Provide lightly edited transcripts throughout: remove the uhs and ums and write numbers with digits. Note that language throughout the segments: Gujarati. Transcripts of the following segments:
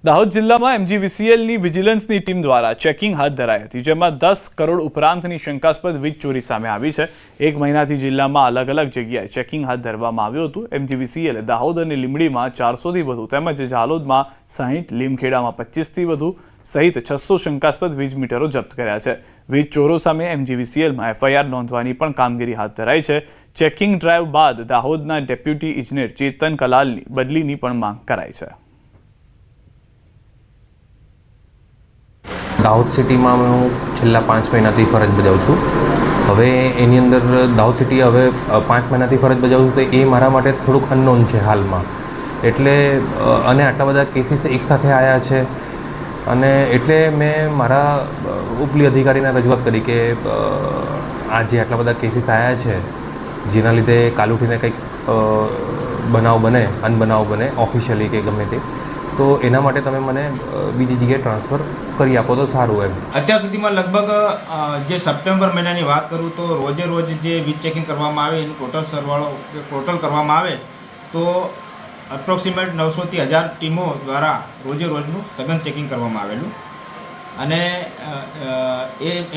દાહોદ જિલ્લામાં એમજીવીસીએલની વિજિલન્સની ટીમ દ્વારા ચેકિંગ હાથ ધરાઈ હતી, જેમાં 10 કરોડ ઉપરાંતની શંકાસ્પદ વીજ ચોરી સામે આવી છે। એક મહિનાથી જિલ્લામાં અલગ અલગ જગ્યાએ ચેકિંગ હાથ ધરવામાં આવ્યું હતું। એમજીવીસીએલે દાહોદ અને લીંબડીમાં 400થી વધુ તેમજ ઝાલોદમાં 60, લીમખેડામાં 25થી વધુ સહિત 600 શંકાસ્પદ વીજ મીટરો જપ્ત કર્યા છે। વીજ ચોરો સામે એમજીવીસીએલમાં એફઆઈઆર નોંધવાની પણ કામગીરી હાથ ધરાઈ છે। ચેકિંગ ડ્રાઈવ બાદ દાહોદના ડેપ્યુટી ઇજનેર ચેતન કલાલની બદલીની પણ માંગ કરાઈ છે। દાહોદ સિટીમાં હું છેલ્લા 5 મહિનાથી ફરજ બજાવું છું। હવે એની અંદર દાહોદ સિટી હવે 5 મહિનાથી ફરજ બજાવું છું, તો એ મારા માટે થોડુંક અનનોન છે હાલમાં। એટલે અને આટલા બધા કેસીસ એકસાથે આવ્યા છે, અને એટલે મેં મારા ઉપલી અધિકારીને રજૂઆત કરી કે આજે આટલા બધા કેસીસ આવ્યા છે, જેના લીધે કાલ ઉઠીને કંઈક બનાવ બને, અનબનાવ બને ઓફિશિયલી કે ગમે તે, તો એના માટે તમે મને બીજી જગ્યાએ ટ્રાન્સફર કરી આપો તો સારું એમ। અત્યાર સુધીમાં લગભગ જે સપ્ટેમ્બર મહિનાની વાત કરું તો રોજે રોજ જે વીજ ચેકિંગ કરવામાં આવે એનું ટોટલ સરવાળો ટોટલ કરવામાં આવે તો એપ્રોક્સિમેટ 900થી 1000 ટીમો દ્વારા રોજે રોજનું સઘન ચેકિંગ કરવામાં આવેલું, અને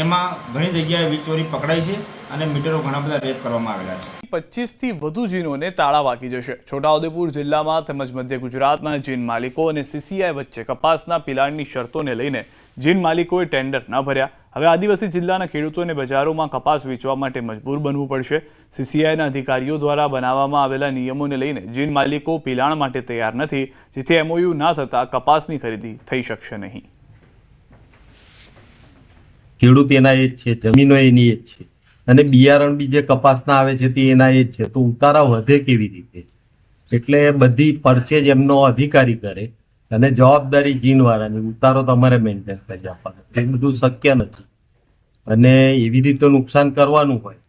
એમાં ઘણી જગ્યાએ વીજ ચોરી પકડાઈ છે અને મીટરો ઘણા બધા રેપ કરવામાં આવેલા છે। 25થી વધુ જીનોને તાળા વાગી જશે। છોટાઉદેપુર જિલ્લામાં તેમજ મધ્ય ગુજરાતના જીન માલિકો અને સીસીઆઈ વચ્ચે કપાસના પિલાણની શરતોને લઈને જીન માલિકોએ ટેન્ડર ન ભર્યા। હવે આદિવાસી જિલ્લાના ખેડૂતોને બજારોમાં કપાસ વેચવા માટે મજબૂર બનવું પડશે। સીસીઆઈના અધિકારીઓ દ્વારા બનાવવામાં આવેલા નિયમોને લઈને જીન માલિકો પિલાણ માટે તૈયાર નથી, જેથી એમઓયુ ના થતાં કપાસની ખરીદી થઈ શકશે નહીં। ખેડૂત એના એ જ છે, જમીનો એની એ જ છે, અને બિયારણ બી જે કપાસના આવે છે તે એના એ જ છે, તો ઉતારા વધે કેવી રીતે? એટલે બધી પરચેજ એમનો અધિકારી કરે અને જવાબદારી જીનવાળાની, ઉતારો તમારે મેન્ટેન કરી આપવાનો, એ બધું શક્ય નથી। અને એવી રીતે નુકસાન કરવાનું હોય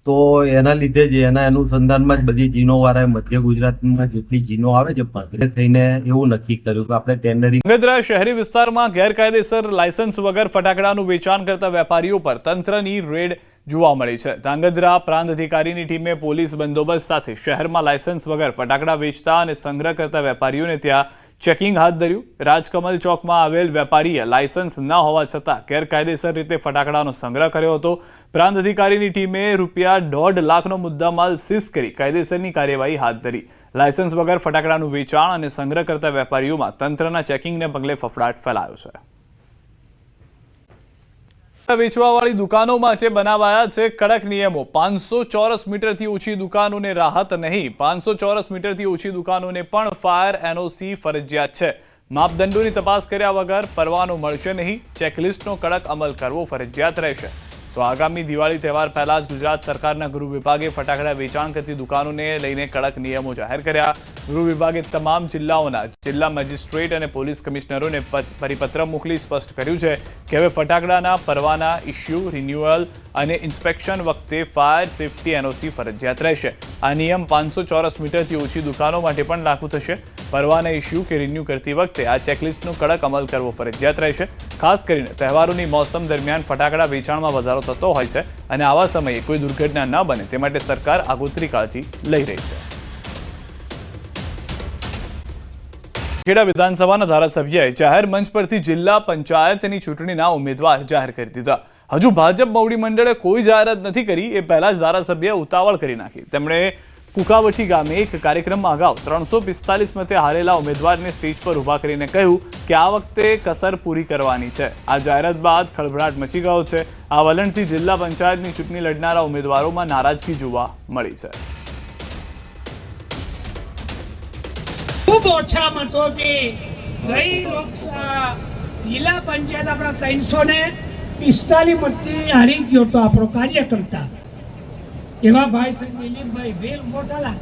તો એના લીધે જ એના અનુસંધાનમાં જ બધી જીનોવાળાએ મધ્ય ગુજરાતમાં જેટલી જીનો આવે છે ભેગા થઈને એવું નક્કી કર્યું કે આપણે ટેન્ડરિંગ। ધ્રાંગધ્રા શહેરી વિસ્તારમાં ગેરકાયદેસર લાયસન્સ વગર ફટાકડાનું વેચાણ કરતા વેપારીઓ પર તંત્રની રેડ જોવા મળી છે। ધ્રાંગધ્રા પ્રાંત અધિકારીની ટીમે પોલીસ બંદોબસ્ત સાથે શહેરમાં લાયસન્સ વગર ફટાકડા વેચતા અને સંગ્રહ કરતા વેપારીઓને ત્યાં ચેકિંગ હાથ ધર્યું। રાજકમલ ચોકમાં આવેલ વેપારીએ લાયસન્સ ન હોવા છતાં ગેરકાયદેસર રીતે ફટાકડાનો સંગ્રહ કર્યો હતો। પ્રાંત અધિકારીની ટીમે ₹1.5 લાખનો મુદ્દામાલ સીઝ કરી કાયદેસરની કાર્યવાહી હાથ ધરી। લાયસન્સ વગર ફટાકડાનું વેચાણ અને સંગ્રહ કરતા વેપારીઓમાં તંત્રના ચેકિંગને પગલે ફફડાટ ફેલાયો છે। વેચવાવાળી દુકાનો માટે બનાવાયા છે કડક નિયમો। 500 ચોરસ મીટરથી ઓછી દુકાનોને રાહત નહીં, 500 ચોરસ મીટરથી ઓછી દુકાનોને પણ ફાયર એનઓસી ફરજિયાત છે। માપદંડોની તપાસ કર્યા વગર પરવાનો મળશે નહીં, ચેકલિસ્ટનો કડક અમલ કરવો ફરજિયાત રહેશે। તો આગામી દિવાળી તહેવાર પહેલા જ ગુજરાત સરકારના ગૃહ વિભાગે ફટાકડા વેચાણ કરતી દુકાનોને લઈને કડક નિયમો જાહેર કર્યા। ગૃહ વિભાગે તમામ જિલ્લાઓના જિલ્લા મેજિસ્ટ્રેટ અને પોલીસ કમિશનરોને પરિપત્ર મોકલી સ્પષ્ટ કર્યું છે કે હવે ફટાકડાના પરવાના ઇસ્યુ, રિન્યુઅલ અને ઇન્સ્પેક્શન વખતે ફાયર સેફટી એનઓસી ફરજિયાત રહેશે। આ નિયમ 500 ચોરસ મીટરથી ઓછી દુકાનો માટે પણ લાગુ થશે। પરવાના ઇસ્યુ કે રિન્યુ કરતી વખતે આ ચેકલિસ્ટનો કડક અમલ કરવો ફરજિયાત રહેશે। ખાસ કરીને તહેવારોની મોસમ દરમિયાન ફટાકડા વેચાણમાં વધારો થતો હોય છે, અને આવા સમયે કોઈ દુર્ઘટના ન બને તે માટે સરકાર આગોતરી કાળજી લઈ રહી છે। ખેડા વિધાનસભાના ધારાસભ્યએ જાહેર મંચ પરથી જિલ્લા પંચાયતની ચૂંટણીના ઉમેદવાર જાહેર કરી દીધા। હજુ ભાજપ મોવડી મંડળે કોઈ જાહેરાત નથી કરી એ પહેલા જ ધારાસભ્યએ ઉતાવળ કરી નાખી। તેમણે કુકાવટી ગામે એક કાર્યક્રમમાં અગાઉ 345 મતે હારેલા ઉમેદવારને સ્ટેજ પર ઊભા કરીને કહ્યું કે આ વખતે કસર પૂરી કરવાની છે। આ જાહેરાત બાદ ખળભળાટ મચી ગયો છે। આ વલણથી જિલ્લા પંચાયતની ચૂંટણી લડનારા ઉમેદવારોમાં નારાજગી જોવા મળી છે। ખૂબ ઓછા મતોથી ગઈ લોકસભા જિલ્લા પંચાયત આપણા 345 મતથી હારી ગયો તો આપણો કાર્યકર્તા એવા ભાઈ શ્રી દિલીપભાઈ વેલ મોટાલા,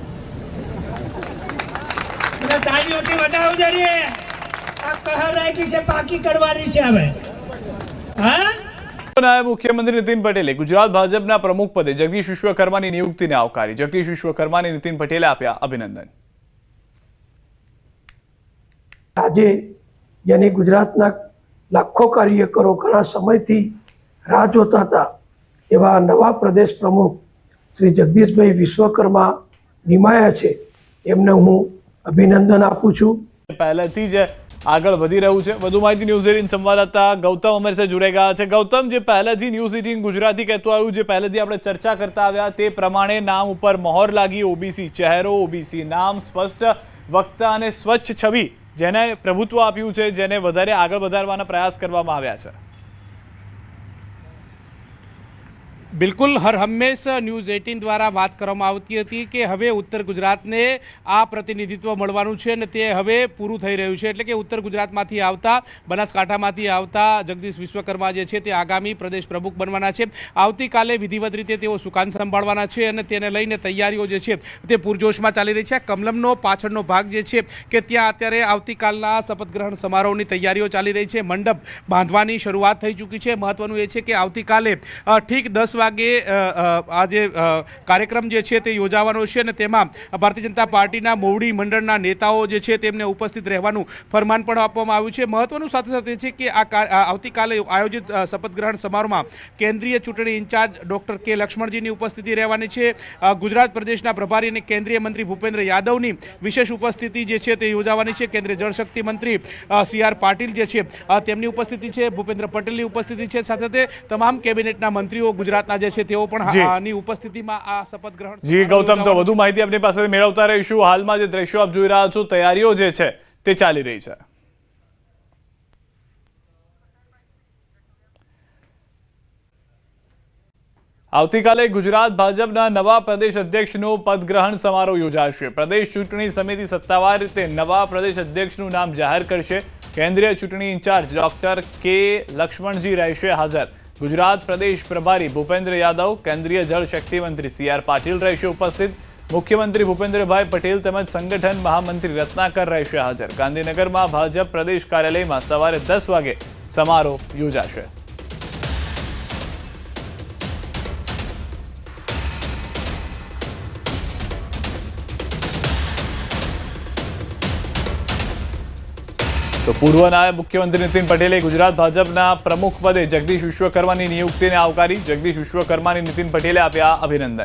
બધા તાળીઓથી વધાવજો રે। આ કહર રાખી છે, પાકી કરવાની છે હવે। હા, નાયબ મુખ્યમંત્રી નીતિન પટેલે ગુજરાત ભાજપના પ્રમુખ પદે જગદીશ વિશ્વકર્માની નિયુક્તિને આવકારી। જગદીશ વિશ્વકર્માને નીતિન પટેલે આપ્યા અભિનંદન। આજે જેની ગુજરાતના લાખો કાર્યકરો ઘણા સમયથી રાહ જોતા હતા એવા નવા પ્રદેશ પ્રમુખ શ્રી જગદીશભાઈ વિશ્વકર્મા નિમાયા છે, એમને હું અભિનંદન આપું છું। પહેલેથી જ આગળ વધી રહ્યું છે। વધુ માહિતી ન્યૂઝ 18 સંવાદદાતા ગૌતમ અમારી સાથે જોડાઈ ગયા છે। ગૌતમ, જે પહેલેથી ન્યૂઝ 18 ગુજરાતી કહેતું આવ્યું, જે પહેલેથી આપણે ચર્ચા કરતા આવ્યા તે પ્રમાણે નામ ઉપર મહોર લાગી, ઓબીસી ચહેરો, ઓબીસી નામ, સ્પષ્ટ વક્તા અને સ્વચ્છ છબી જેને પ્રભુત્વ આપ્યું છે, જેને વધારે આગળ વધારવાના પ્રયાસ કરવામાં આવ્યા છે। બિલકુલ, હર હંમેશ ન્યૂઝ 18 દ્વારા વાત કરવામાં આવતી હતી કે હવે ઉત્તર ગુજરાતને આ પ્રતિનિધિત્વ મળવાનું છે અને તે હવે પૂરું થઈ રહ્યું છે। એટલે કે ઉત્તર ગુજરાતમાંથી આવતા, બનાસકાંઠામાંથી આવતા જગદીશ વિશ્વકર્મા જે છે તે આગામી પ્રદેશ પ્રમુખ બનવાના છે। આવતીકાલે વિધિવત રીતે તેઓ સુકાન સંભાળવાના છે અને તેને લઈને તૈયારીઓ જે છે તે પૂરજોશમાં ચાલી રહી છે। કમલમનો પાછળનો ભાગ જે છે કે ત્યાં અત્યારે આવતીકાલના શપથ ગ્રહણ સમારોહની તૈયારીઓ ચાલી રહી છે। મંડપ બાંધવાની શરૂઆત થઈ ચૂકી છે। મહત્વનું એ છે કે આવતીકાલે ઠીક 10 વાગે આ જે કાર્યક્રમ જે છે તે યોજાવાનો છે અને તેમાં ભારતીય જનતા પાર્ટીના મોવડી મંડળના નેતાઓ જે છે તેમને ઉપસ્થિત રહેવાનું ફરમાન પણ આપવામાં આવ્યું છે। મહત્વનું સાથે સાથે છે કે આવતીકાલે આયોજિત શપથ ગ્રહણ સમારોહમાં કેન્દ્રીય ચૂંટણી ઇન્ચાર્જ ડોક્ટર કે લક્ષ્મણજીની ઉપસ્થિતિ રહેવાની છે। ગુજરાત પ્રદેશના પ્રભારી અને કેન્દ્રીય મંત્રી ભૂપેન્દ્ર યાદવની વિશેષ ઉપસ્થિતિ જે છે તે યોજાવાની છે। કેન્દ્રીય જળશક્તિ મંત્રી CR પાટીલ જે છે તેમની ઉપસ્થિતિ છે, ભૂપેન્દ્ર પટેલની ઉપસ્થિતિ છે, સાથે સાથે તમામ કેબિનેટના મંત્રીઓ ગુજરાતના જે છે તેઓ પણ આની ઉપસ્થિતિમાં આ શપથ ગ્રહણ। જી ગૌતમ, તો વધુ માહિતી આપની પાસે મેળવતા રહીશું। હાલમાં જે દ્રશ્યો આપ જોઈ રહ્યા છો, તૈયારીઓ જે છે તે ચાલી રહી છે। આવતીકાલે ગુજરાત ભાજપના નવા પ્રદેશ અધ્યક્ષનો પદગ્રહણ સમારોહ યોજાશે। પ્રદેશ ચૂંટણી સમિતિ સત્તાવાર રીતે નવા પ્રદેશ અધ્યક્ષનું નામ જાહેર કરશે। કેન્દ્રીય ચૂંટણી ઇન્ચાર્જ ડોક્ટર કે લક્ષ્મણજી રહેશે હાજર। ગુજરાત પ્રદેશ પ્રભારી ભૂપેન્દ્ર યાદવ, કેન્દ્રીય જળ શક્તિ મંત્રી CR પાટીલ રહેશે ઉપસ્થિત। મુખ્યમંત્રી ભૂપેન્દ્રભાઈ પટેલ તેમજ સંગઠન મહામંત્રી રત્નાકર રહેશે હાજર। ગાંધીનગરમાં ભાજપ પ્રદેશ કાર્યાલયમાં સવારે 10 વાગે સમારોહ યોજાશે। તો પૂર્વ નાયબ મુખ્યમંત્રી નીતિન પટેલે ગુજરાત ભાજપના પ્રમુખ પદે જગદીશ વિશ્વકર્માની નિયુક્તિને આવકારી। જગદીશ વિશ્વકર્માની નીતિન પટેલે આપ્યા અભિનંદન।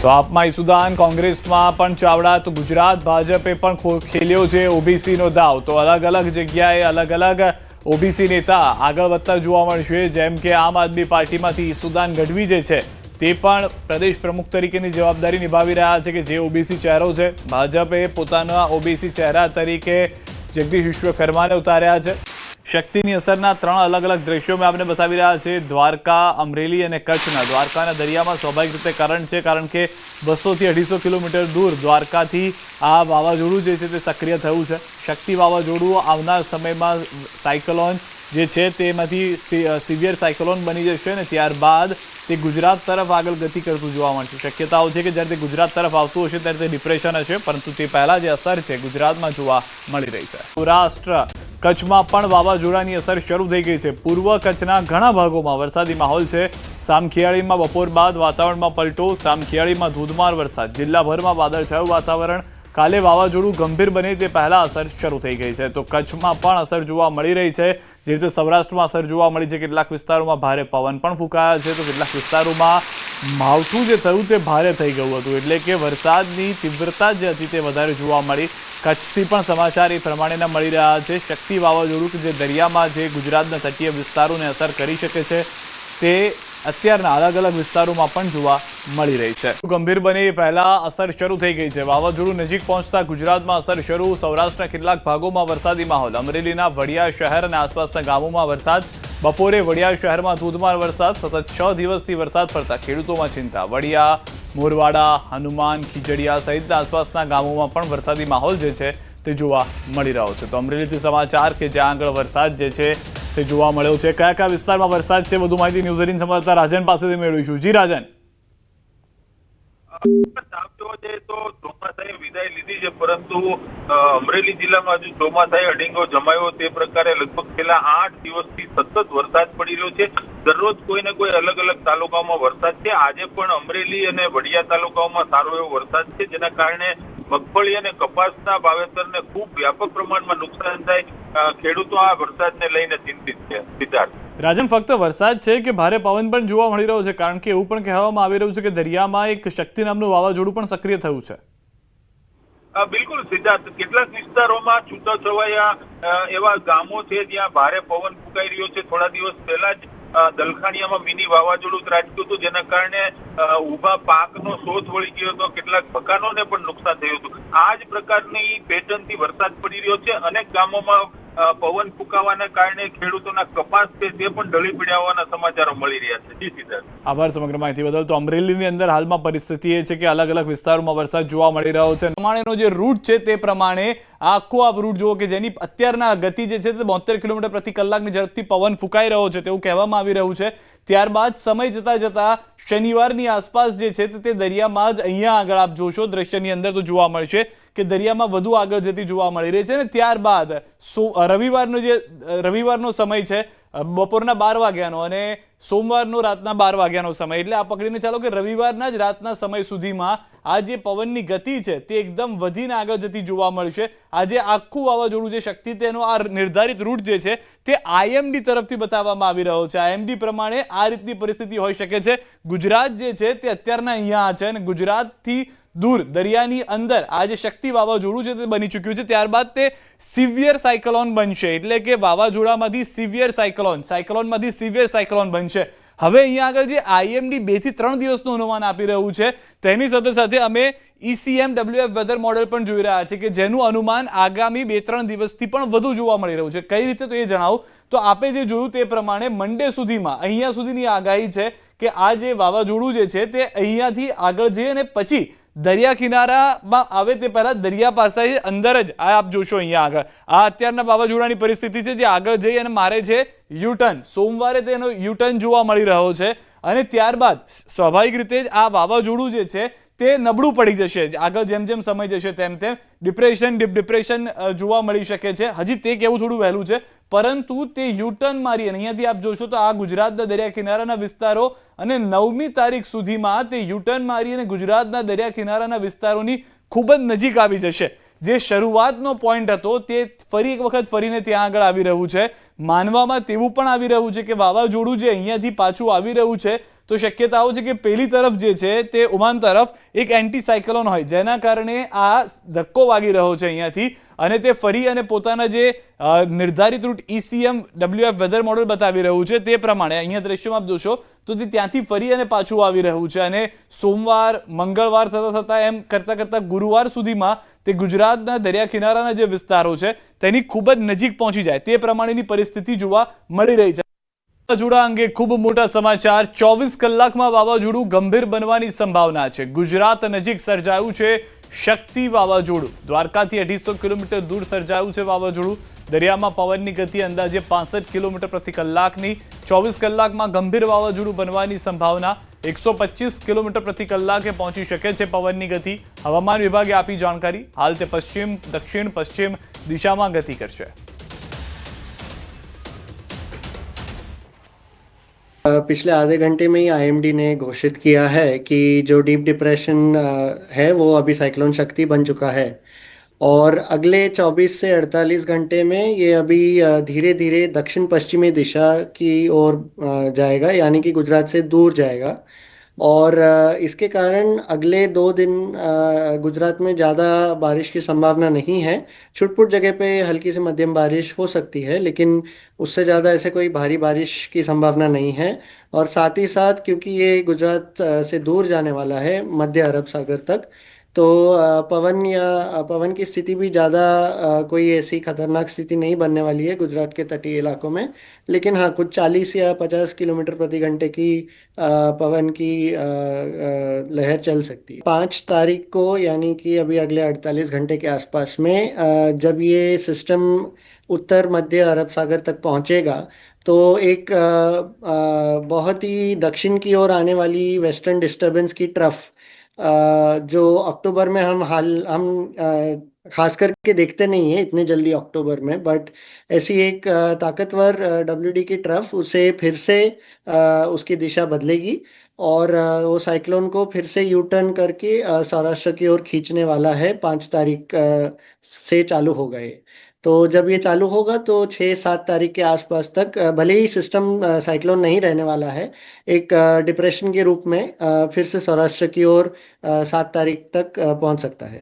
તો આપમાં ઈસુદાન, કોંગ્રેસમાં પણ ચાવડા, તો ગુજરાત ભાજપે પણ ખેલ્યો છે ઓબીસીનો દાવ। તો અલગ અલગ જગ્યાએ અલગ અલગ ઓબીસી નેતા આગળ વધતા જોવા મળશે, જેમ કે આમ આદમી પાર્ટીમાંથી ઈસુદાન ગઢવી જે છે તે પણ પ્રદેશ પ્રમુખ તરીકેની જવાબદારી નિભાવી રહ્યા છે, કે જે ઓબીસી ચહેરો છે। ભાજપે પોતાના ઓબીસી ચહેરા તરીકે જગદીશ વિશ્વકર્માને ઉતાર્યા છે। શક્તિની અસરના 3 અલગ અલગ દ્રશ્યો મેં આપને બતાવી રહ્યા છે। દ્વારકા, અમરેલી અને કચ્છના। દ્વારકાના દરિયામાં સ્વાભાવિક રીતે કરંટ છે, કારણ કે 200 થી 250 કિલોમીટર દૂર દ્વારકાથી આ વાવાઝોડું જે છે તે સક્રિય થયું છે। શક્તિ વાવાઝોડું આવનાર સમયમાં સાયક્લોન જે છે તેમાંથી સિવિયર સાયક્લોન બની જશે અને ત્યારબાદ તે ગુજરાત તરફ આગળ ગતિ કરતું જોવા મળશે। શક્યતાઓ છે કે જ્યારે તે ગુજરાત તરફ આવતું હશે ત્યારે તે ડિપ્રેશન હશે, પરંતુ તે પહેલા જે અસર છે ગુજરાતમાં જોવા મળી રહી છે। સૌરાષ્ટ્ર, કચ્છમાં પણ વાવાઝોડાની અસર શરૂ થઈ ગઈ છે। પૂર્વ કચ્છના ઘણા ભાગોમાં વરસાદી માહોલ છે। સામખિયાળીમાં બપોર બાદ વાતાવરણમાં પલટો। સામખિયાળીમાં ધોધમાર વરસાદ। જિલ્લાભરમાં વાદળછાયું વાતાવરણ। કાલે વાવાઝોડું ગંભીર બને તે પહેલા અસર શરૂ થઈ ગઈ છે। તો કચ્છમાં પણ અસર જોવા મળી રહી છે, જે રીતે સૌરાષ્ટ્રમાં અસર જોવા મળી છે। કેટલાક વિસ્તારોમાં ભારે પવન પણ ફૂંકાયા છે, તો કેટલાક વિસ્તારોમાં માવઠું જે થયું તે ભારે થઈ ગયું હતું, એટલે કે વરસાદની તીવ્રતા જે હતી તે વધારે જોવા મળી। કચ્છથી પણ સમાચાર એ પ્રમાણેના મળી રહ્યા છે। શક્તિ વાવાઝોડું કે જે દરિયામાં જે ગુજરાતના તટીય વિસ્તારોને અસર કરી શકે છે, તે અત્યારના અલગ અલગ વિસ્તારોમાં પણ જોવા મળી રહી છે। ગંભીર બને એ પહેલા અસર શરૂ થઈ ગઈ છે। વાવાઝોડું નજીક પહોંચતા ગુજરાતમાં અસર શરૂ। સૌરાષ્ટ્રના કેટલાક ભાગોમાં વરસાદી માહોલ। અમરેલીના વડિયા શહેર અને આસપાસના ગામોમાં વરસાદ। બપોરે વડિયા શહેરમાં ધોધમાર વરસાદ। સતત 6 દિવસથી વરસાદ પડતા ખેડૂતોમાં ચિંતા। વડિયા, મોરવાડા, હનુમાન, ખીજડીયા સહિતના આસપાસના ગામોમાં પણ વરસાદી માહોલ જે છે તે જોવા મળી રહ્યો છે। તો અમરેલીથી સમાચાર કે જ્યાં આગળ વરસાદ જે છે તે જોવા મળ્યો છે। કયા કયા વિસ્તારમાં વરસાદ છે, વધુ માહિતી ન્યૂઝ 18 સંવાદદાતા રાજન પાસેથી મેળવીશું। જી રાજન। ચોમાસાએ વિદાય લીધી છે, પરંતુ અમરેલી જિલ્લામાં હજુ ચોમાસાએ અડીંગો જમાયો તે પ્રકારે લગભગ છેલ્લા 8 દિવસથી સતત વરસાદ પડી રહ્યો છે। દરરોજ કોઈ ને કોઈ અલગ અલગ તાલુકાઓમાં વરસાદ છે। આજે પણ અમરેલી અને વડિયા તાલુકાઓમાં સારો એવો વરસાદ છે, જેના કારણે મગફળી અને કપાસના વાવેતરને ખૂબ વ્યાપક પ્રમાણમાં નુકસાન થાય। ખેડૂતો આ વરસાદને લઈને ચિંતિત છે। સિદ્ધાર્થ। રાજન, ફક્ત વરસાદ છે કે ભારે પવન પણ જોવા મળી રહ્યો છે? કારણ કે એવું પણ કહેવામાં આવી રહ્યું છે કે દરિયામાં એક શક્તિ નામનું વાવાઝોડું પણ સક્રિય થયું છે. બિલકુલ સિદ્ધાર્થ, કેટલાક વિસ્તારોમાં છૂટાછવાયા એવા ગામો છે જ્યાં ભારે પવન ફૂંકાઈ રહ્યો છે. થોડા દિવસ પહેલા જ દલખાણીયામાં મિની વાવાઝોડું ત્રાટક્યું હતું, જેના કારણે ઊભા પાકનો શોધ વળી ગયો હતો. કેટલાક મકાનોને પણ નુકસાન થયું હતું. આ જ પ્રકારની પેટર્નથી વરસાદ પડી રહ્યો છે. અનેક ગામોમાં પવન ફૂંકાવાના કારણે ખેડૂતોના કપાસ છે તે પણ ઢળી પડ્યા હોવાના સમાચારો મળી રહ્યા છે. જી સિદ્ધાર્થ. આભાર સમગ્ર માહિતી બદલ. તો અમરેલીની અંદર હાલમાં પરિસ્થિતિ એ છે કે અલગ અલગ વિસ્તારોમાં વરસાદ જોવા મળી રહ્યો છે. પ્રમાણેનો જે રૂટ છે તે પ્રમાણે આખો આ રૂટ જુઓ કે જેની અત્યારના ગતિ જે છે તે 72 કિલોમીટર પ્રતિ કલાકની ઝડપથી પવન ફૂંકાઈ રહ્યો છે તેવું કહેવામાં આવી રહ્યું છે. ત્યારબાદ સમય જતા જતા શનિવારની આસપાસ જે છે તે દરિયામાં જ અહીંયા આગળ આપ જોશો દ્રશ્યની અંદર તો જોવા મળશે કે દરિયામાં વધુ આગળ જતી જોવા મળી રહી છે. અને ત્યારબાદ રવિવારનો સમય છે બપોરના 12 વાગ્યાનો અને સોમવારનો રાતના 12 વાગ્યાનો સમય, એટલે આ પકડીને ચાલો કે રવિવારના જ રાતના સમય સુધીમાં આ જે પવનની ગતિ છે તે એકદમ વધીને આગળ જતી જોવા મળશે. આજે આખું વાવાઝોડું જે શક્તિ તેનો આ નિર્ધારિત રૂટ જે છે તે IMD તરફથી બતાવવામાં આવી રહ્યો છે. IMD પ્રમાણે આ રીતની પરિસ્થિતિ હોઈ શકે છે. ગુજરાત જે છે તે અત્યારના અહીંયા છે અને ગુજરાતથી દૂર દરિયાની અંદર આ જે શક્તિ વાવાઝોડું છે તે બની ચૂક્યું છે. ત્યારબાદ તે સિવિયર સાયક્લોન બનશે, એટલે કે વાવાઝોડામાંથી સિવિયર સાયક્લોનમાંથી સિવિયર સાયક્લોન બનશે. હવે અહીંયા આગળ જે IMD 2 થી 3 દિવસનું અનુમાન આપી રહ્યું છે તેની સાથે સાથે અમે ECMWF વેધર મોડેલ પણ જોઈ રહ્યા છે કે જેનું અનુમાન આગામી 2-3 દિવસથી પણ વધુ જોવા મળી રહ્યું છે. કઈ રીતે તો એ જણાવું તો આપે જે જોયું તે પ્રમાણે મંડે સુધીમાં અહીંયા સુધીની આગાહી છે કે આ જે વાવાઝોડું જે છે તે અહીંયાથી આગળ જઈ અને પછી દરિયા કિનારામાં આવે તે પહેલા દરિયા પાસે અંદર જ આપ જોશો અહીંયા આગળ આ અત્યારના વાવાઝોડાની પરિસ્થિતિ છે જે આગળ જઈ અને મારે છે યુટર્ન. સોમવારે તેનો યુટર્ન જોવા મળી રહ્યો છે અને ત્યારબાદ સ્વાભાવિક રીતે જ આ વાવાઝોડું જે છે તે નબળું પડી જશે. આગળ જેમ જેમ સમય જશે તેમ તેમ ડિપ્રેશન જોવા મળી શકે છે. હજી તે કહેવું થોડું વહેલું છે, પરંતુ તે યુટર્ન મારી અને અહીંયાથી આપ જોશો તો આ ગુજરાતના દરિયા કિનારાના વિસ્તારો અને 9મી તારીખ સુધીમાં તે યુટર્ન મારી અને ગુજરાતના દરિયા કિનારાના વિસ્તારોની ખૂબ જ નજીક આવી જશે. જે શરૂઆતનો પોઈન્ટ હતો તે ફરી એક વખત ફરીને ત્યાં આગળ આવી રહ્યું છે. માનવામાં તેવું પણ આવી રહ્યું છે કે વાવાઝોડું જે અહીંયાથી પાછું આવી રહ્યું છે તો શક્યતાઓ છે કે પેલી તરફ જે છે તે ઓમાન તરફ એક એન્ટી સાયક્લોન હોય જેના કારણે આ ધક્કો વાગી રહ્યો છે અહીંયાથી અને તે ફરી અને પોતાના જે નિર્ધારિત રૂટ ECMWF વેધર મોડેલ બતાવી રહ્યું છે તે પ્રમાણે અહીંયા દ્રશ્યમાં આપ જોશો તો તે ત્યાંથી ફરી અને પાછું આવી રહ્યું છે અને સોમવાર મંગળવાર થતા એમ કરતા ગુરુવાર સુધીમાં તે ગુજરાતના દરિયા કિનારાના જે વિસ્તારો છે તેની ખૂબ જ નજીક પહોંચી જાય તે પ્રમાણેની પરિસ્થિતિ જોવા મળી રહી છે. વાવાઝોડા અંગે ખૂબ મોટા સમાચાર. 24 કલાકમાં વાવાઝોડું ગંભીર બનવાની સંભાવના છે. ગુજરાત નજીક સર્જાયું છે શક્તિ વાવાઝોડું. દ્વારકાથી 250 કિલોમીટર દૂર સર્જાયું છે વાવાઝોડું. દરિયામાં પવનની ગતિ અંદાજે 65 કિલોમીટર પ્રતિ કલાકની. 24 કલાકમાં ગંભીર વાવાઝોડું બનવાની સંભાવના. 125 કિલોમીટર પ્રતિ કલાકે પહોંચી શકે છે પવનની ગતિ. હવામાન વિભાગે આપી જાણકારી. હાલ તે પશ્ચિમ, દક્ષિણ, પશ્ચિમ દિશામાં ગતિ કરશે. पिछले आधे घंटे में ही IMD ने घोषित किया है कि जो डीप डिप्रेशन है वो अभी साइक्लोन शक्ति बन चुका है और अगले 24 से 48 घंटे में ये अभी धीरे धीरे दक्षिण पश्चिमी दिशा की ओर जाएगा, यानी कि गुजरात से दूर जाएगा और इसके कारण अगले 2 दिन गुजरात में ज़्यादा बारिश की संभावना नहीं है. छुटपुट जगह पे हल्की से मध्यम बारिश हो सकती है, लेकिन उससे ज़्यादा ऐसे कोई भारी बारिश की संभावना नहीं है. और साथ ही साथ क्योंकि ये गुजरात से दूर जाने वाला है मध्य अरब सागर तक, तो पवन की स्थिति भी ज़्यादा कोई ऐसी खतरनाक स्थिति नहीं बनने वाली है गुजरात के तटीय इलाकों में. लेकिन हाँ, कुछ 40 या 50 किलोमीटर प्रति घंटे की पवन की लहर चल सकती है. 5 तारीख को यानी कि अभी अगले 48 घंटे के आसपास में जब ये सिस्टम उत्तर मध्य अरब सागर तक पहुंचेगा तो एक बहुत ही दक्षिण की ओर आने वाली वेस्टर्न डिस्टर्बेंस की ट्रफ जो अक्टूबर में हम खास करके देखते नहीं है इतने जल्दी अक्टूबर में, बट ऐसी एक ताकतवर WD की ट्रफ उसे फिर से उसकी दिशा बदलेगी और वो साइक्लोन को फिर से यू टर्न करके सौराष्ट्र की ओर खींचने वाला है. 5 तारीख से चालू हो गए. तो जब ये चालू होगा तो 6-7 तारीख के आसपास तक भले ही सिस्टम साइक्लोन नहीं रहने वाला है, एक डिप्रेशन के रूप में फिर से सौराष्ट्र की ओर 7 तारीख तक पहुंच सकता है।